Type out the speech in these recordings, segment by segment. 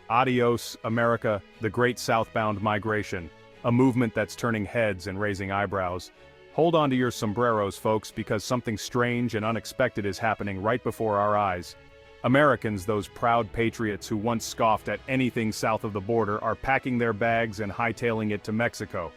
Adios, America, the great southbound migration, a movement that's turning heads and raising eyebrows. Hold on to your sombreros, folks, because something strange and unexpected is happening right before our eyes. Americans, those proud patriots who once scoffed at anything south of the border, are packing their bags and hightailing it to Mexico.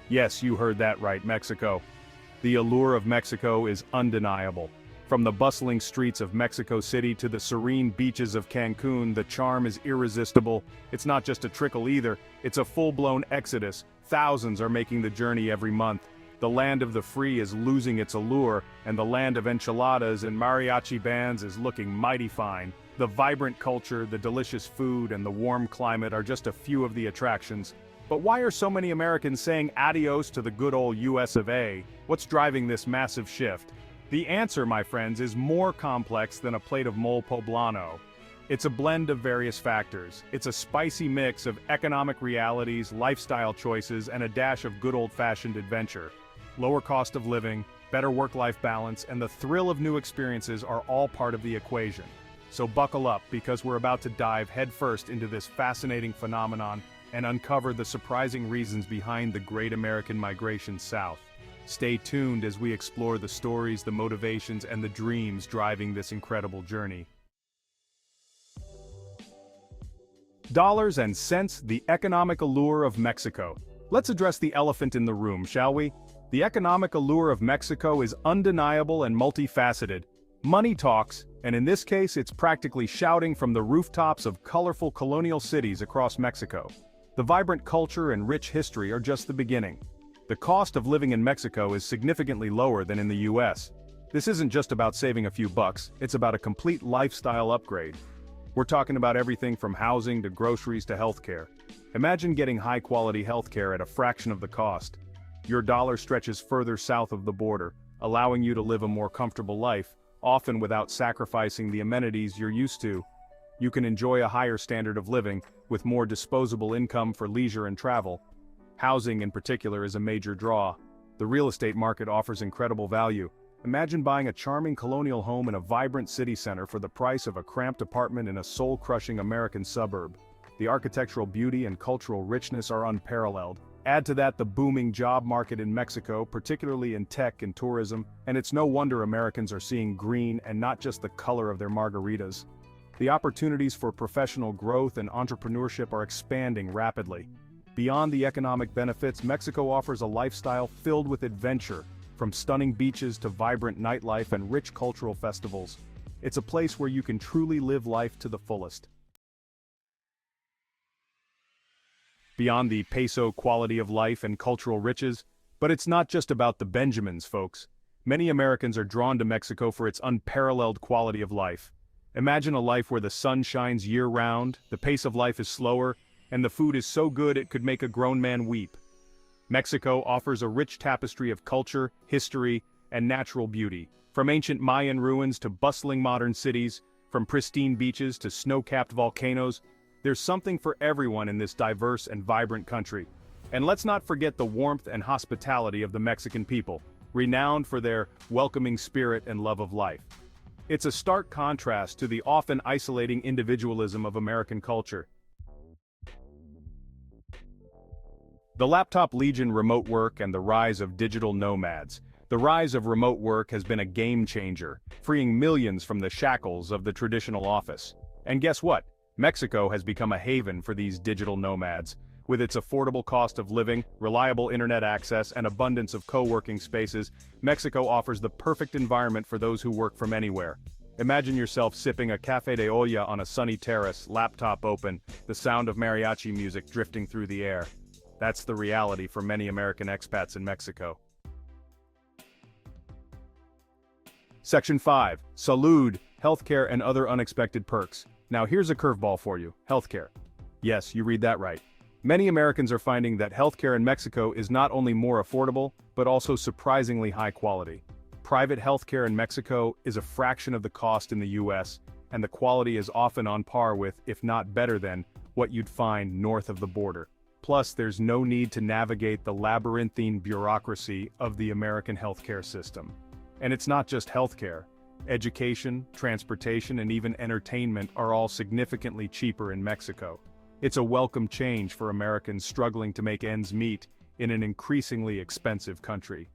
Yes, you heard that right, Mexico. The allure of Mexico is undeniable. From the bustling streets of Mexico City to the serene beaches of Cancun, the charm is irresistible. It's not just a trickle either, it's a full-blown exodus. Thousands are making the journey every month. The land of the free is losing its allure, and the land of enchiladas and mariachi bands is looking mighty fine. The vibrant culture, the delicious food, and the warm climate are just a few of the attractions. But why are so many Americans saying adios to the good old US of A? What's driving this massive shift? The answer, my friends, is more complex than a plate of mole poblano. It's a blend of various factors. It's a spicy mix of economic realities, lifestyle choices, and a dash of good old-fashioned adventure. Lower cost of living, better work-life balance, and the thrill of new experiences are all part of the equation. So buckle up, because we're about to dive headfirst into this fascinating phenomenon and uncover the surprising reasons behind the great American migration south. Stay tuned as we explore the stories, the motivations, and the dreams driving this incredible journey. Dollars and cents, the economic allure of Mexico. Let's address the elephant in the room, shall we? The economic allure of Mexico is undeniable and multifaceted. Money talks, and in this case it's practically shouting from the rooftops of colorful colonial cities across Mexico. The vibrant culture and rich history are just the beginning. The cost of living in Mexico is significantly lower than in the US. This isn't just about saving a few bucks, it's about a complete lifestyle upgrade. We're talking about everything from housing to groceries to healthcare. Imagine getting high-quality healthcare at a fraction of the cost. Your dollar stretches further south of the border, allowing you to live a more comfortable life, often without sacrificing the amenities you're used to. You can enjoy a higher standard of living, with more disposable income for leisure and travel. Housing in particular is a major draw. The real estate market offers incredible value. Imagine buying a charming colonial home in a vibrant city center for the price of a cramped apartment in a soul-crushing American suburb. The architectural beauty and cultural richness are unparalleled. Add to that the booming job market in Mexico, particularly in tech and tourism, and it's no wonder Americans are seeing green and not just the color of their margaritas. The opportunities for professional growth and entrepreneurship are expanding rapidly. Beyond the economic benefits, Mexico offers a lifestyle filled with adventure, from stunning beaches to vibrant nightlife and rich cultural festivals. It's a place where you can truly live life to the fullest. Beyond the peso quality of life and cultural riches, but it's not just about the Benjamins, folks. Many Americans are drawn to Mexico for its unparalleled quality of life. Imagine a life where the sun shines year-round, the pace of life is slower, and the food is so good it could make a grown man weep. Mexico offers a rich tapestry of culture, history, and natural beauty. From ancient Mayan ruins to bustling modern cities, from pristine beaches to snow-capped volcanoes, there's something for everyone in this diverse and vibrant country. And let's not forget the warmth and hospitality of the Mexican people, renowned for their welcoming spirit and love of life. It's a stark contrast to the often isolating individualism of American culture. The laptop legion, remote work, and the rise of digital nomads. The rise of remote work has been a game changer, freeing millions from the shackles of the traditional office. And guess what? Mexico has become a haven for these digital nomads. With its affordable cost of living, reliable internet access, and abundance of co-working spaces, Mexico offers the perfect environment for those who work from anywhere. Imagine yourself sipping a café de olla on a sunny terrace, laptop open, the sound of mariachi music drifting through the air. That's the reality for many American expats in Mexico. Section 5. Salud, healthcare and other unexpected perks. Now here's a curveball for you, healthcare. Yes, you read that right. Many Americans are finding that healthcare in Mexico is not only more affordable, but also surprisingly high quality. Private healthcare in Mexico is a fraction of the cost in the US, and the quality is often on par with, if not better than, what you'd find north of the border. Plus, there's no need to navigate the labyrinthine bureaucracy of the American healthcare system. And it's not just healthcare. Education, transportation, and even entertainment are all significantly cheaper in Mexico. It's a welcome change for Americans struggling to make ends meet in an increasingly expensive country.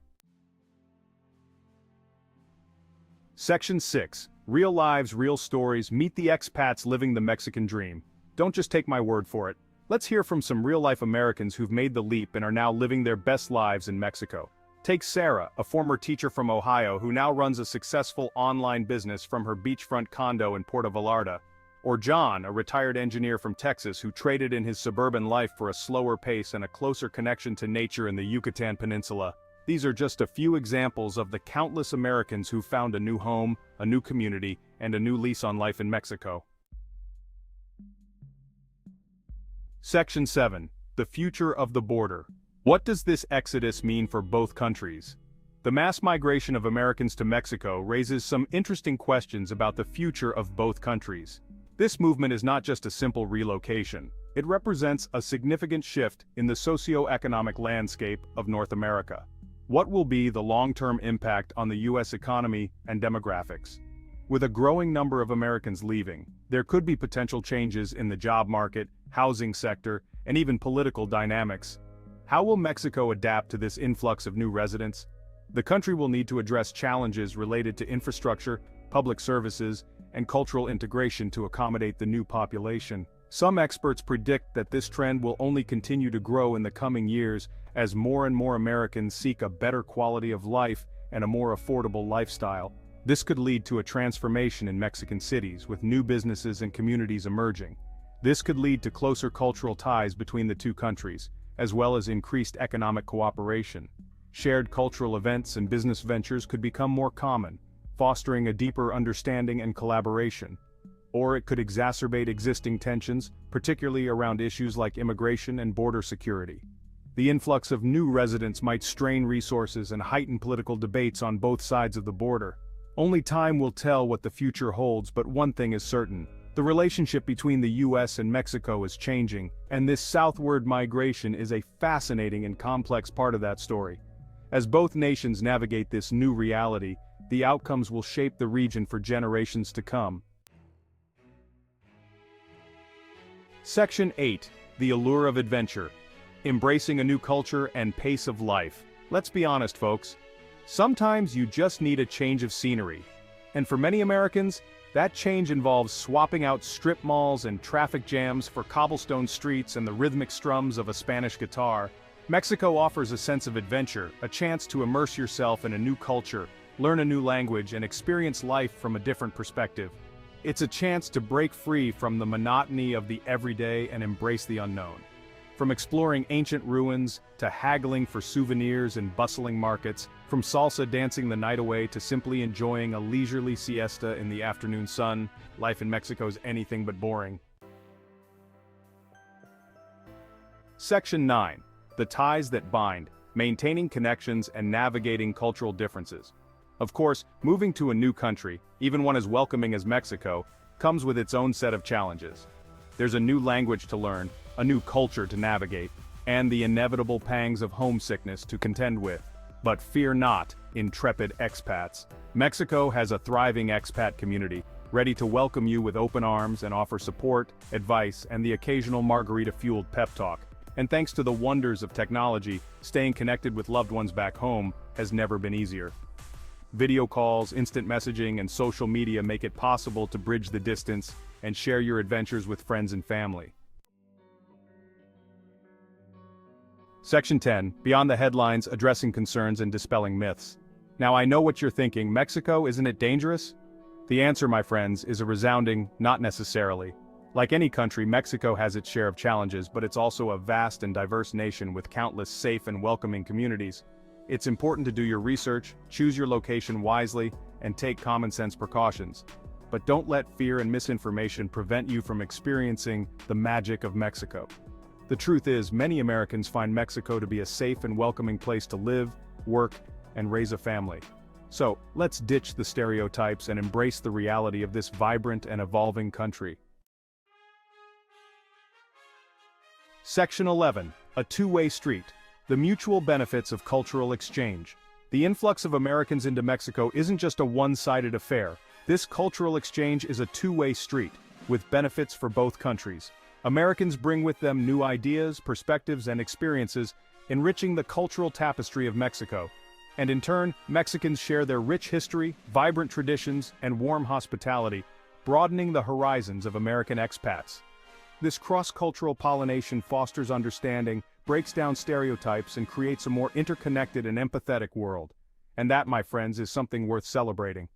Section 6. Real lives, real stories. Meet the expats living the Mexican dream. Don't just take my word for it. Let's hear from some real-life Americans who've made the leap and are now living their best lives in Mexico. Take Sarah, a former teacher from Ohio who now runs a successful online business from her beachfront condo in Puerto Vallarta. Or John, a retired engineer from Texas who traded in his suburban life for a slower pace and a closer connection to nature in the Yucatan Peninsula. These are just a few examples of the countless Americans who found a new home, a new community, and a new lease on life in Mexico. Section 7. The future of the border. What does this exodus mean for both countries? The mass migration of Americans to Mexico raises some interesting questions about the future of both countries. This movement is not just a simple relocation. It represents a significant shift in the socio-economic landscape of North America. What will be the long-term impact on the U.S. economy and demographics? With a growing number of Americans leaving, there could be potential changes in the job market, housing sector, and even political dynamics. How will Mexico adapt to this influx of new residents? The country will need to address challenges related to infrastructure, public services, and cultural integration to accommodate the new population. Some experts predict that this trend will only continue to grow in the coming years as more and more Americans seek a better quality of life and a more affordable lifestyle. This could lead to a transformation in Mexican cities, with new businesses and communities emerging. This could lead to closer cultural ties between the two countries, as well as increased economic cooperation. Shared cultural events and business ventures could become more common, fostering a deeper understanding and collaboration. Or it could exacerbate existing tensions, particularly around issues like immigration and border security. The influx of new residents might strain resources and heighten political debates on both sides of the border. Only time will tell what the future holds, but one thing is certain. The relationship between the U.S. and Mexico is changing, and this southward migration is a fascinating and complex part of that story. As both nations navigate this new reality, the outcomes will shape the region for generations to come. Section 8. The Allure of Adventure. Embracing a new culture and pace of life. Let's be honest, folks. Sometimes you just need a change of scenery. And for many Americans, that change involves swapping out strip malls and traffic jams for cobblestone streets and the rhythmic strums of a Spanish guitar. Mexico offers a sense of adventure, a chance to immerse yourself in a new culture, learn a new language, and experience life from a different perspective. It's a chance to break free from the monotony of the everyday and embrace the unknown. From exploring ancient ruins, to haggling for souvenirs in bustling markets, from salsa dancing the night away to simply enjoying a leisurely siesta in the afternoon sun, life in Mexico is anything but boring. Section 9. The ties that bind, maintaining connections and navigating cultural differences. Of course, moving to a new country, even one as welcoming as Mexico, comes with its own set of challenges. There's a new language to learn, a new culture to navigate, and the inevitable pangs of homesickness to contend with. But fear not, intrepid expats. Mexico has a thriving expat community, ready to welcome you with open arms and offer support, advice, and the occasional margarita-fueled pep talk. And thanks to the wonders of technology, staying connected with loved ones back home has never been easier. Video calls, instant messaging, and social media make it possible to bridge the distance and share your adventures with friends and family. Section 10. Beyond the headlines, addressing concerns and dispelling myths. Now I know what you're thinking, Mexico, isn't it dangerous? The answer, my friends, is a resounding, not necessarily. Like any country, Mexico has its share of challenges, but it's also a vast and diverse nation with countless safe and welcoming communities. It's important to do your research, choose your location wisely, and take common-sense precautions. But don't let fear and misinformation prevent you from experiencing the magic of Mexico. The truth is, many Americans find Mexico to be a safe and welcoming place to live, work, and raise a family. So, let's ditch the stereotypes and embrace the reality of this vibrant and evolving country. Section 11. A two-way street. The mutual benefits of cultural exchange. The influx of Americans into Mexico isn't just a one-sided affair. This cultural exchange is a two-way street, with benefits for both countries. Americans bring with them new ideas, perspectives, and experiences, enriching the cultural tapestry of Mexico. And in turn, Mexicans share their rich history, vibrant traditions, and warm hospitality, broadening the horizons of American expats. This cross-cultural pollination fosters understanding, breaks down stereotypes, and creates a more interconnected and empathetic world. And that, my friends, is something worth celebrating.